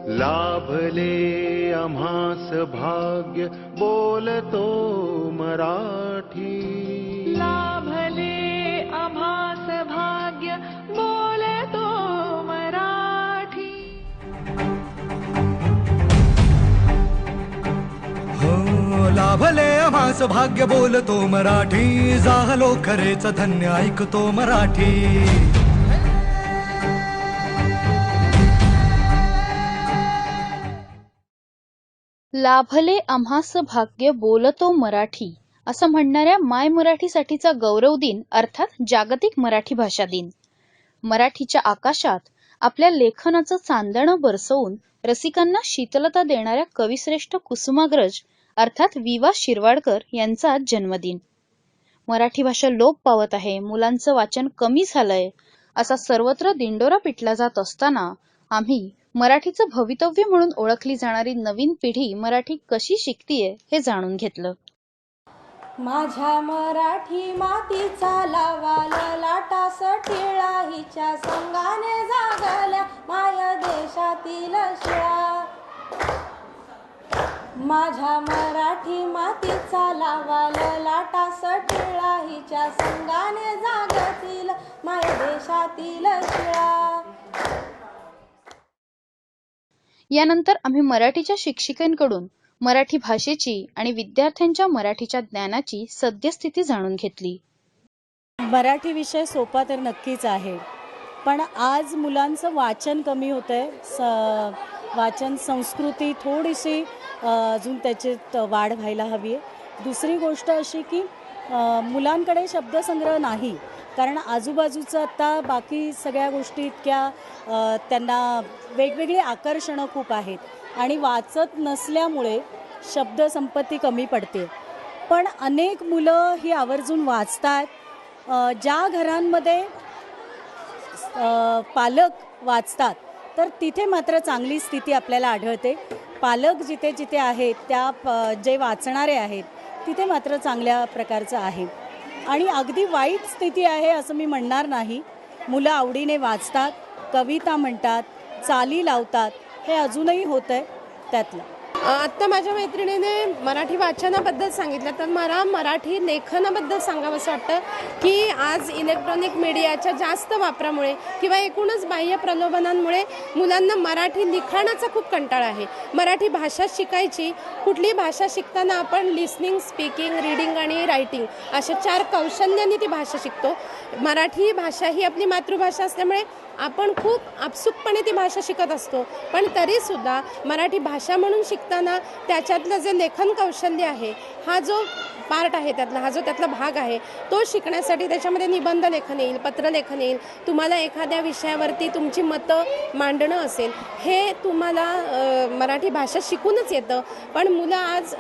लाभले आम्हास भाग्य बोलतो मराठी. लाभले आम्हास भाग्य बोलतो मराठी. हो लाभले आम्हास भाग्य बोलतो मराठी. झालो खरेच धन्य ऐकतो मराठी. लाभले आम्हास भाग्य बोलतो मराठी असं म्हणणाऱ्या माय मराठीसाठीचा गौरव दिन अर्थात जागतिक मराठी भाषा दिन. मराठीच्या आकाशात आपल्या लेखनाचं चांदणं बरसवून रसिकांना शीतलता देणाऱ्या कविश्रेष्ठ कुसुमाग्रज अर्थात वि.वा. शिरवाडकर यांचा आज जन्मदिन. मराठी भाषा लोप पावत आहे, मुलांचं वाचन कमी झालंय असा सर्वत्र दिंडोरा पिटला जात असताना आम्ही मराठीचं भवितव्य म्हणून ओळखली जाणारी नवीन पिढी मराठी कशी शिकतीये हे जाणून घेतलं. माझ्या मराठी मातीचा लावाल लाटास टिळा हिच्या संगाने जागल्या माय देशातील शिळा. माझ्या मराठी मातीचा लावाल लाटास टिळा हिच्या संगाने जागतील माय देशातील शिळा. यानंतर आम्ही मराठीच्या शिक्षिकांकडून मराठी भाषेची आणि विद्यार्थ्यांच्या मराठीच्या ज्ञानाची सद्यस्थिती जाणून घेतली. मराठी विषय सोपा तर नक्कीच आहे, पण आज मुलांचं वाचन कमी होतंय. वाचन संस्कृती थोडीशी अजून त्याच्यात वाढ व्हायला हवी आहे. दुसरी गोष्ट अशी की मुलांकडे शब्दसंग्रह नाही, कारण आजूबाजूचं आता बाकी सगळ्या गोष्टी इतक्या त्यांना वेगवेगळी आकर्षणं खूप आहेत आणि वाचत नसल्यामुळे शब्दसंपत्ती कमी पडते. पण अनेक मुलं ही आवर्जून वाचतात. ज्या घरांमध्ये पालक वाचतात तर तिथे मात्र चांगली स्थिती आपल्याला आढळते. पालक जिथे जिथे आहेत त्या जे वाचणारे आहेत तिथे मात्र चांगल्या प्रकारचं आहे. आणि अगदी वाईट स्थिती आहे असं मी म्हणणार नाही. मुलं आवडीने वाचतात, कविता म्हणतात, चाली लावतात, हे अजूनही होतं आहे त्यातलं. आत्ता माझ्या मैत्रिणीने मराठी वाचनाबद्दल सांगितलं, तर मला मराठी लेखनाबद्दल सांगावंसं वाटतं की आज इलेक्ट्रॉनिक मीडियाच्या जास्त वापरामुळे किंवा एकूणच बाह्य प्रलोभनांमुळे मुलांना मराठी लिखाणाचा खूप कंटाळा आहे. मराठी भाषा शिकायची, कुठली भाषा शिकताना आपण लिसनिंग, स्पीकिंग, रीडिंग आणि रायटिंग अशा 4 कौशल्यांनी ती भाषा शिकतो. मराठी भाषा ही आपली मातृभाषा असल्यामुळे आपण खूप आपसुकपणे ती भाषा शिकत असतो. पण तरीसुद्धा मराठी भाषा म्हणून शिकताना त्याच्यातलं जे लेखन कौशल्य आहे, हा जो पार्ट आहे त्यातला, हा जो त्यातला भाग आहे, तो शिकण्यासाठी त्याच्यामध्ये निबंध लेखन येईल, पत्रलेखन येईल. तुम्हाला एखाद्या विषयावरती तुमची मतं मांडणं असेल, हे तुम्हाला मराठी भाषा शिकूनच येतं. पण मुलं आज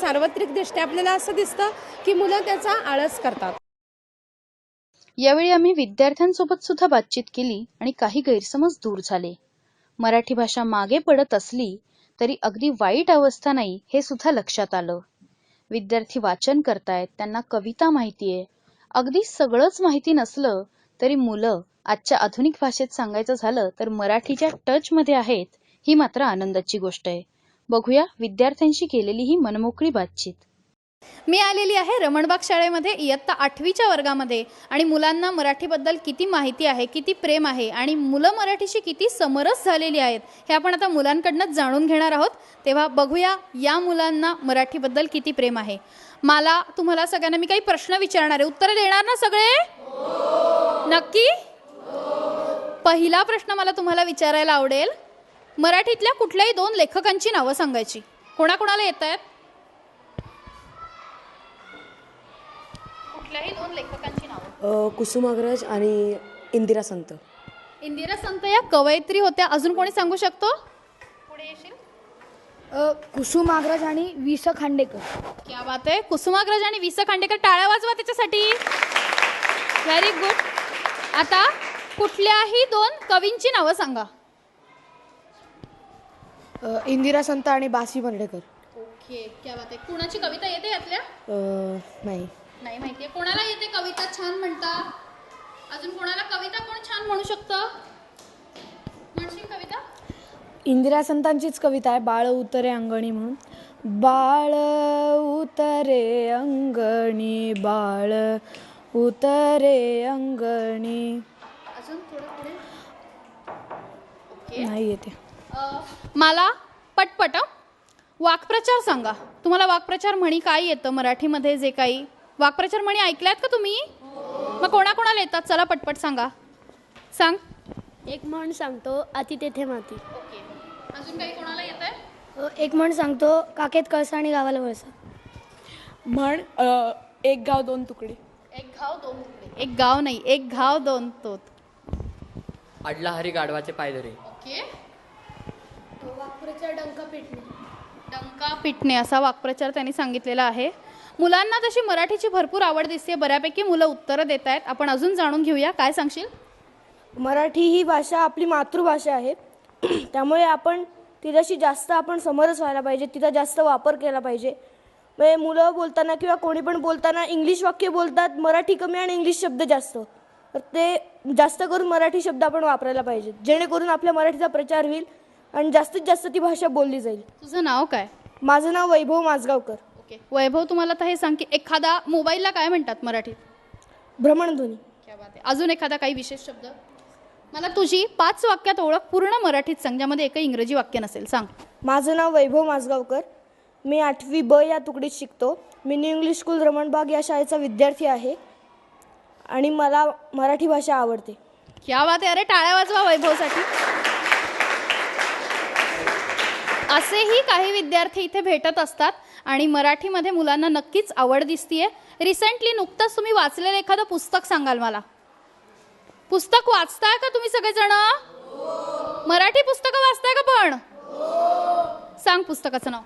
सार्वत्रिकदृष्ट्या आपल्याला असं दिसतं की मुलं त्याचा आळस करतात. यावेळी आम्ही विद्यार्थ्यांसोबत सुद्धा बातचीत केली आणि काही गैरसमज दूर झाले. मराठी भाषा मागे पडत असली तरी अगदी वाईट अवस्था नाही हे सुद्धा लक्षात आलं. विद्यार्थी वाचन करतायत, त्यांना कविता माहितीये. अगदी सगळंच माहिती नसलं तरी मुलं आजच्या आधुनिक भाषेत सांगायचं झालं तर मराठीच्या टच मध्ये आहेत, ही मात्र आनंदाची गोष्ट आहे. बघूया विद्यार्थ्यांशी केलेली ही मनमोकळी बातचीत. मी आलेली आहे रमणबाग शाळेमध्ये इयत्ता 8वीच्या वर्गामध्ये आणि मुलांना मराठीबद्दल किती माहिती आहे, किती प्रेम आहे आणि मुलं मराठीशी किती समरस झालेली आहेत हे आपण आता मुलांकडूनच जाणून घेणार आहोत. तेव्हा बघूया या मुलांना मराठीबद्दल किती प्रेम आहे. मला तुम्हाला सगळ्यांना मी काही प्रश्न विचारणार आहे, उत्तर देणार ना सगळे? नक्की? पहिला प्रश्न मला तुम्हाला विचारायला आवडेल, मराठीतल्या कुठल्याही 2 लेखकांची नावं सांगायची. कोणाकोणाला येत आहेत? कुठल्याही 2 लेखकांची नावं. कुसुमाग्रज आणि इंदिरा संत. इंदिरा संत या कवयित्री होत्या. अजून कोणी सांगू शकतो? पुढे येशील. कुसुमाग्रज आणि वि स खांडेकर. क्या बात आहे. कुसुमाग्रज आणि वि स खांडेकर. टाळ्या वाजवा त्याच्यासाठी. Very good. आता कुठल्याही 2 कवींची नावं सांगा. इंदिरा संत आणि बासी बर्डेकर. ओके, क्या बात आहे. कुणाची कविता येते यातल्या? नाही नाही माहितीये. कोणाला येते कविता छान म्हणता? अजून कोणाला कविता कोण छान म्हणू शकतं? म्हणशील कविता? इंदिरा संतांचीच कविता आहे, बाळ उतरे अंगणी म्हणून. बाळ उतरे अंगणी, बाळ उतरे अंगणी. अजून थोडं पुढे. नाही येते. मला पटपट वाक्प्रचार सांगा. तुम्हाला वाक्प्रचार म्हणी काय येतं मराठीमध्ये? जे काही वाक्प्रचार म्हणी ऐकल्यात का तुम्ही? मग कोणाकोणाला येतात? चला पटपट सांगा. सांग. एक म्हण सांगतो, अति तेथे माती. ओके. अजून काही कोणाला येतंय? एक म्हण सांगतो, काकेत कळसा आणि गावाला वळसा. म्हण एक गाव दोन तुकडे. एक घाव दोन तुकडे. एक गाव नाही, एक घाव दोन तोत. अडला हरी गाढवाचे पाय धरे. ओके. वाक्प्रचार डंका पेटणे. डंका पिटणे असा वाक्प्रचार त्यांनी सांगितलेला आहे. मुलांना तशी मराठीची भरपूर आवड दिसते. बऱ्यापैकी मुलं उत्तरं देत आहेत. आपण अजून जाणून घेऊया. काय सांगशील? मराठी ही भाषा आपली मातृभाषा आहे. त्यामुळे आपण तिच्याशी जास्त आपण समरस व्हायला पाहिजे, तिचा जास्त वापर केला पाहिजे. म्हणजे मुलं बोलताना किंवा कोणी पण बोलताना इंग्लिश वाक्य बोलतात, मराठी कमी आणि इंग्लिश शब्द जास्त. तर ते जास्त करून मराठी शब्द आपण वापरायला पाहिजे, जेणेकरून आपल्या मराठीचा प्रचार होईल आणि जास्तीत जास्त ती भाषा बोलली जाईल. तुझं नाव काय? माझं नाव वैभव माझगावकर. ओके. वैभव, तुम्हाला तर हे सांग की एखादा मोबाईलला काय म्हणतात मराठीत? भ्रमणध्वनी. क्या बात आहे. अजून एखादा काही विशेष शब्द? मला तुझी 5 वाक्यात ओळख पूर्ण मराठीत सांग, ज्यामध्ये एकही इंग्रजी वाक्य नसेल. सांग. माझं नाव वैभव माझगावकर. मी 8वी ब या तुकडीत शिकतो. मी न्यू इंग्लिश स्कूल रमणबाग या शाळेचा विद्यार्थी आहे आणि मला मराठी भाषा आवडते. क्या बात आहे. अरे टाळ्या वाजवा वैभवसाठी. असेही काही विद्यार्थी इथे भेटत असतात आणि मराठीमध्ये मुलांना नक्कीच आवड दिसतीये. रिसेंटली नुकतंच तुम्ही वाचलेलं एखादं पुस्तक सांगाल मला? पुस्तक वाचताय का तुम्ही सगळेजण? मराठी पुस्तकं वाचताय का पण? सांग पुस्तकाचं नाव.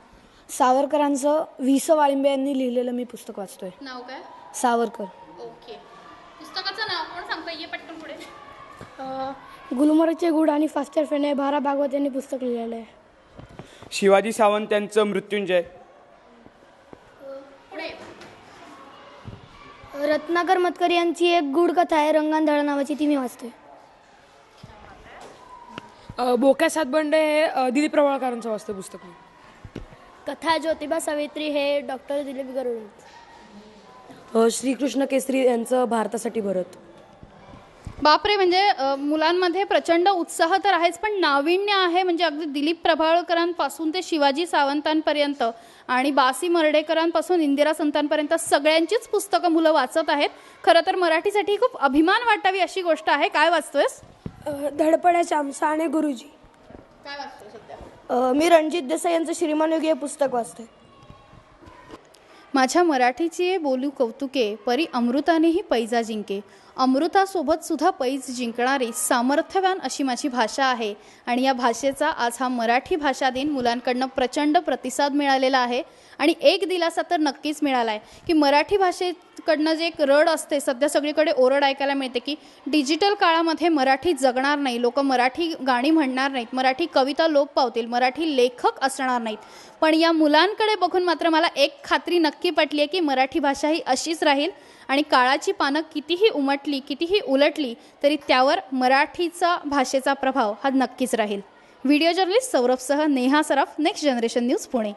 सावरकरांचं वि स वाळिंबे यांनी लिहिलेलं मी पुस्तक वाचतोय. नाव काय? सावरकर. ओके. पुस्तकाचं नाव कोण सांगता? ये पटकन पुढे. गुलमर्गचे गुड आणि फास्टर फेणे भारा भागवत यांनी पुस्तक लिहिलेलं आहे. शिवाजी सावंत यांचं मृत्युंजय. पुढे. रत्नाकर मतकर यांची एक गूढ कथा आहे, रंगांधळ नावाची, ती मी वाचतोय. बोक्या सातबंडे हे दिलीप प्रभाळकरांचं वाचतं पुस्तक. कथा ज्योतिबा सावित्री हे डॉक्टर दिलीप गरुड. श्रीकृष्ण केसरी यांचं भारतासाठी भरत. बापरे. म्हणजे मुलांमध्ये प्रचंड उत्साह तर आहेच, पण नाविन्य आहे. म्हणजे अगदी दिलीप प्रभावळकरांपासून ते शिवाजी सावंतांपर्यंत आणि बासी मर्ढेकरांपासून इंदिरा संतांपर्यंत सगळ्यांचीच पुस्तकं मुलं वाचत आहेत. खरं तर मराठीसाठी खूप अभिमान वाटावी अशी गोष्ट आहे. काय वाचतोयस? धडपड्याच्या आमसा आणि गुरुजी. काय वाचतोय सध्या? मी रणजित देसाई यांचं श्रीमान योगी हे पुस्तक वाचतोय. माझ्या मराठीची बोलू कौतुके, परी अमृतानेही पैजा जिंके. अमृतासोबत सुद्धा पैज जिंकणारी सामर्थ्यवान अशी माझी भाषा आहे आणि या भाषेचा आज हा मराठी भाषा दिन मुलांकडनं प्रचंड प्रतिसाद मिळालेला आहे. आणि एक दिलासा तर नक्कीच मिळाला आहे की मराठी भाषेकडनं जे एक रड असते, सध्या सगळीकडे ओरड ऐकायला मिळते की डिजिटल काळामध्ये मराठी जगणार नाही, लोक मराठी गाणी म्हणणार नाहीत, मराठी कविता लोप पावतील, मराठी लेखक असणार नाहीत. पण या मुलांकडे बघून मात्र मला एक खात्री नक्की पटली आहे की मराठी भाषा ही अशीच राहील आणि काळाची पानं कितीही उमटली, कितीही उलटली तरी त्यावर मराठीचा भाषेचा प्रभाव हा नक्कीच राहील. व्हिडिओ जर्नलिस्ट सौरभसह नेहा सराफ, नेक्स्ट जनरेशन न्यूज, पुणे.